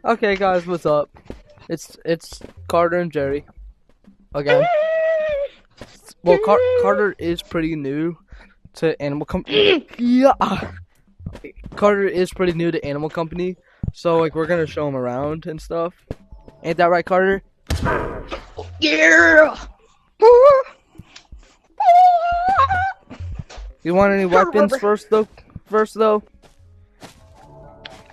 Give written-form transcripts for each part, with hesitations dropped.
Okay, guys, what's up? It's Carter and Jerry again. Well, Carter is pretty new to Animal Company. Yeah, Carter is pretty new to Animal Company, so like we're gonna show him around and stuff. Ain't that right, Carter? Yeah. You want any weapons first, though?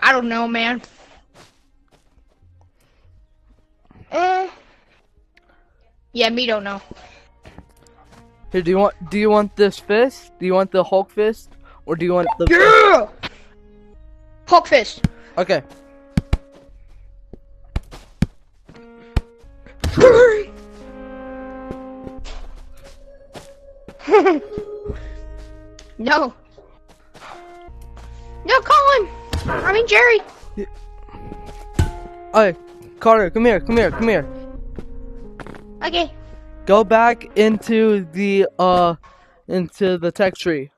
I don't know, man. Yeah, me don't know. Here, do you want this fist? Do you want the Hulk fist, or do you want the? Yeah. Hulk fist. Okay. No. No, Colin. I mean Jerry. Hey, Carter, come here. Okay. Go back into the tech tree.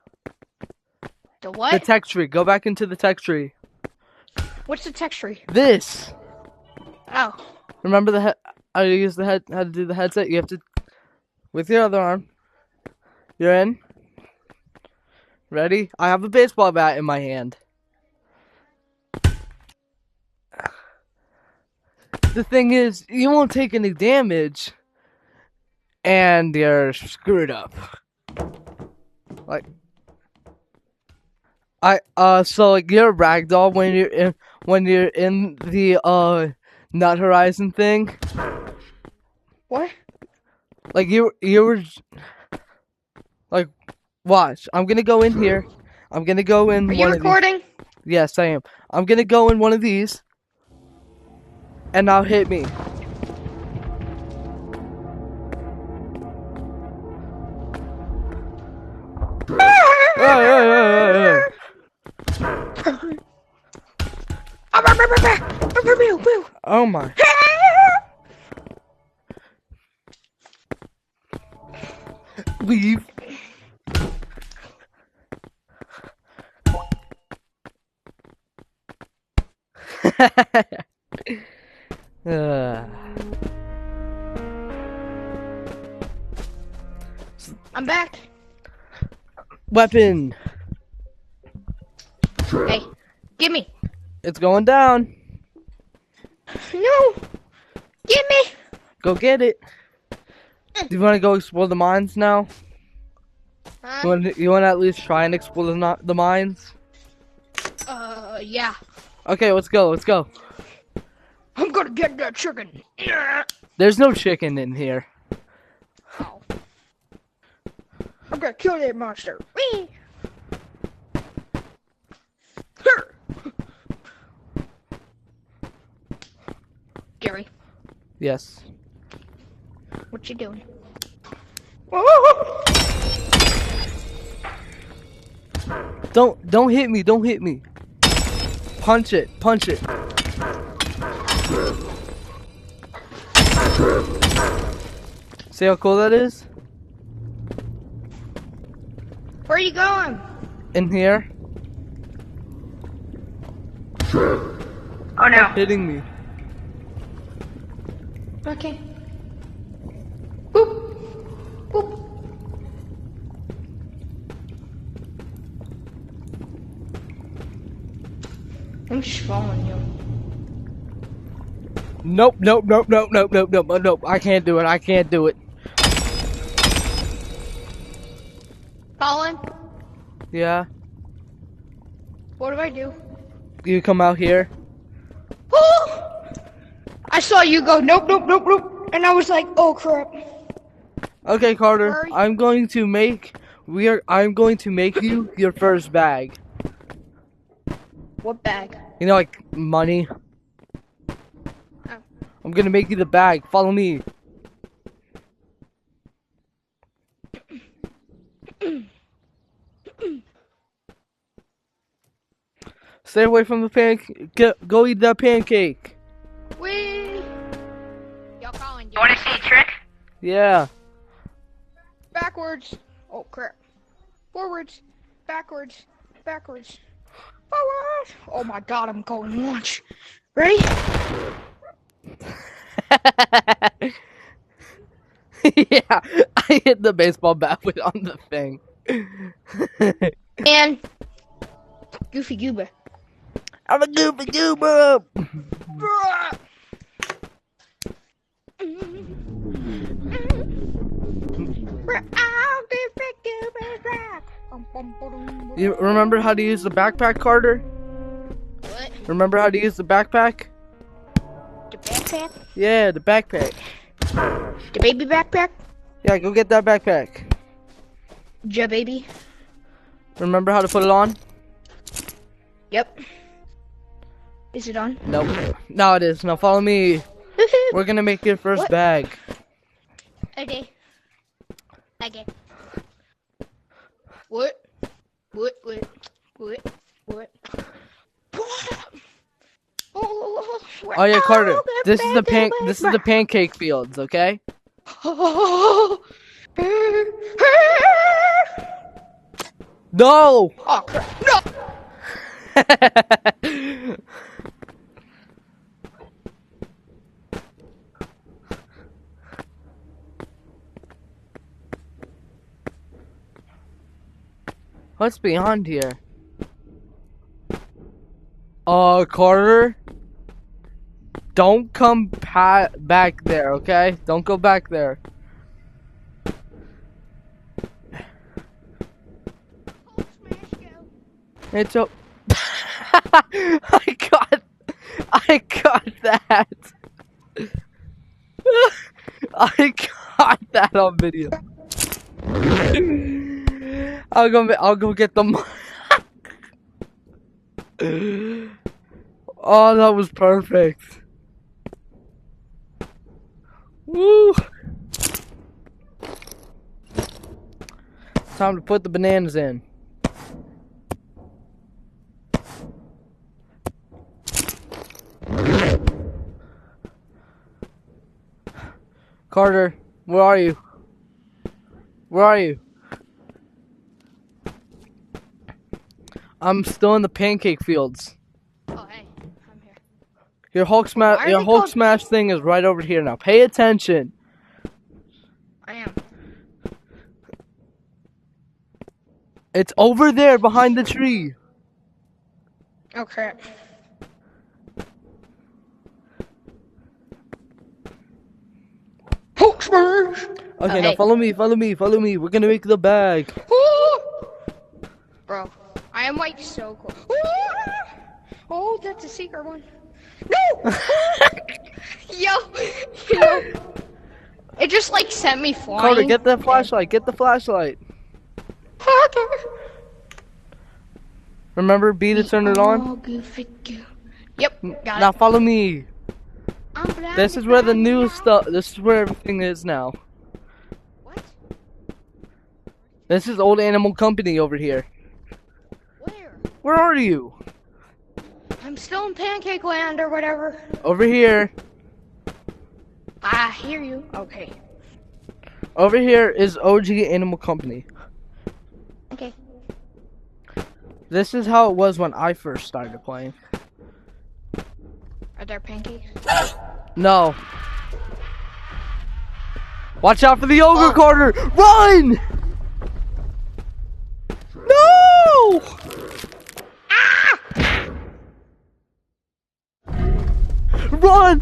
The what? The tech tree. Go back into the tech tree. What's the texture? This. Oh. Remember how to use how to do the headset? You have to, with your other arm. You're in. Ready? I have a baseball bat in my hand. The thing is, you won't take any damage, and you're screwed up. Like, so like you're a ragdoll when you're in the Nut Horizon thing. What? Like you were, like, watch. I'm gonna go in here. I'm gonna go in. Are you recording? Yes, I am. I'm gonna go in one of these, and now hit me. Hey. Oh my. Leave. I'm back. Weapon. Hey, give me. It's going down. No. Give me. Go get it. Do you want to go explore the mines now? You want to at least try and explore the mines? Yeah. Okay, let's go. I'm gonna get that chicken. There's no chicken in here. Oh. I'm gonna kill that monster. Whee! Gary. Yes. What you doing? Don't hit me. Punch it. See how cool that is? Where are you going? In here. Oh no. Hitting me. Okay. Boop. Boop. I'm just following you. Nope. I can't do it. Colin, Yeah. what do I do? You come out here. Oh! I saw you go nope, and I was like, oh crap. Okay, Carter. I'm going to make you your first bag. What bag? You know, like money. Oh. I'm gonna make you the bag. Follow me. Stay away from the pancake. Go eat that pancake. Whee! Yo, Colin, You want to see a trick? Yeah. backwards. Oh crap. Forwards. Backwards. Forward. Oh my god, I'm going lunch. Ready? Yeah, I hit the baseball bat with on the thing. And Goofy Goober. I'm a goofy goober. You remember how to use the backpack, Carter? What? Remember how to use the backpack? The backpack? Yeah, the backpack. The baby backpack? Yeah, go get that backpack. Ja baby? Remember how to put it on? Yep. Is it on? Nope. Now it is. Now follow me. We're gonna make your first What? bag. Okay. Okay. What? What? What? What? What? Oh yeah, Carter. This is the pancake fields, okay? No! Oh crap! No! What's beyond here? Carter? Don't come back there, okay? Don't go back there. It's a... I got that. I got that on video. I'll go get them. Oh, that was perfect. Woo! Time to put the bananas in. Carter, where are you? Where are you? I'm still in the pancake fields. Oh hey, I'm here. Your Hulk smash thing is right over here now. Pay attention. I am. It's over there behind the tree. Oh crap. Hulk smash! Okay, now follow me. We're gonna make the bag. Bro, I am like so cool. Oh, that's a secret one. No! Yo! It just like sent me flying. Carter, get the flashlight. Get the flashlight. Remember B to turn it on? Oh, goofy goo. Yep, got Now it. follow me. This is where the new stuff. This is where everything is now. What? This is Old Animal Company over here. Where? Where are you? I'm still in Pancake Land or whatever. Over here. I hear you. Okay. Over here is OG Animal Company. Okay. This is how it was when I first started playing. Are there pancakes? No. Watch out for the ogre, Carter! Run! No! Ah! Run! Run!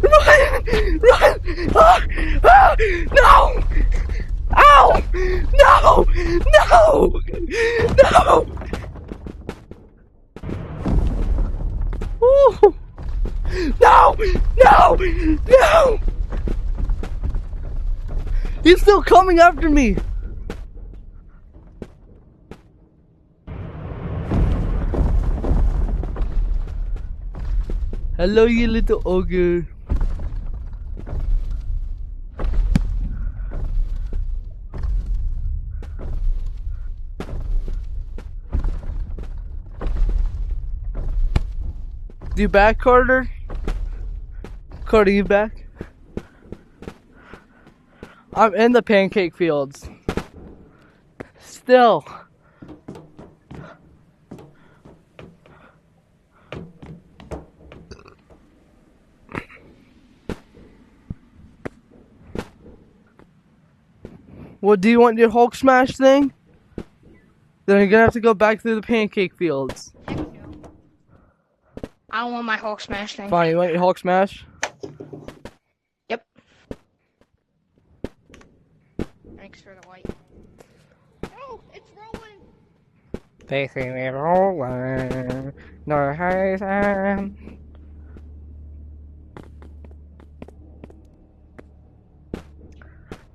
Run! Run! Ah! Ah! No! Ow! No! No! No! Ooh. No! No! No! He's still coming after me! Hello, you little ogre. You back, Carter? Carter, you back? I'm in the pancake fields. Still. What, do you want your Hulk smash thing? Then you're gonna have to go back through the pancake fields. Heck no. I don't want my Hulk smash thing. Fine, you want your Hulk smash? Yep. Thanks for the light. Oh, it's rolling. Facing me rolling, no hesitation.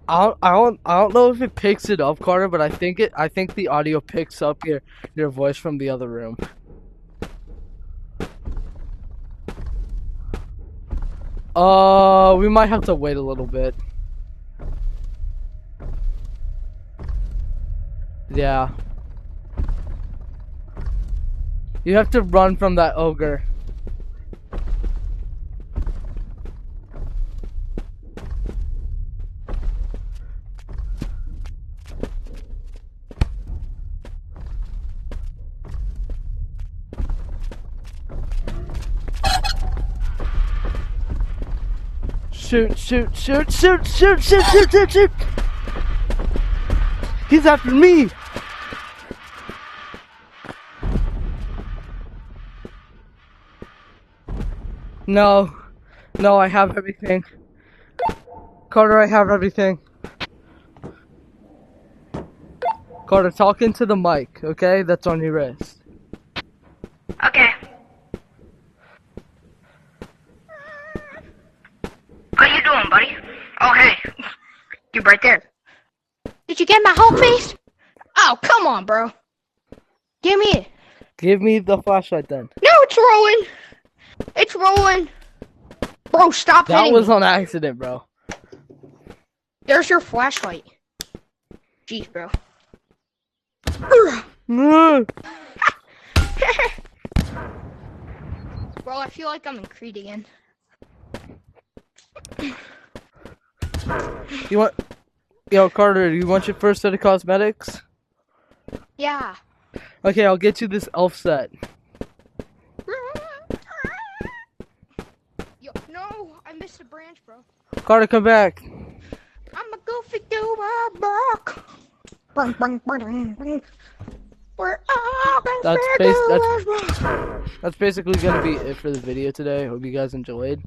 I don't know if it picks it up, Carter, but I think the audio picks up your voice from the other room. We might have to wait a little bit. Yeah. You have to run from that ogre. Shoot, shoot, shoot, shoot, shoot, shoot, shoot, shoot, shoot! He's after me! No. No, I have everything. Carter, I have everything. Carter, talk into the mic, okay? That's on your wrist. Okay. What are you doing, buddy? Oh, hey. You're right there. Did you get my Hulk face? Oh, come on, bro. Give me it. Give me the flashlight then. No, it's rolling. It's rolling. Bro, stop That hitting was me. on accident, bro. There's your flashlight. Jeez, bro. Bro, I feel like I'm in Creed again. You want... Yo, Carter, you want your first set of cosmetics? Yeah. Okay, I'll get you this elf set. Yo, no, I missed a branch, bro. Carter, come back. I'm a goofy goober brock. We're all That's basically gonna be it for the video today. Hope you guys enjoyed.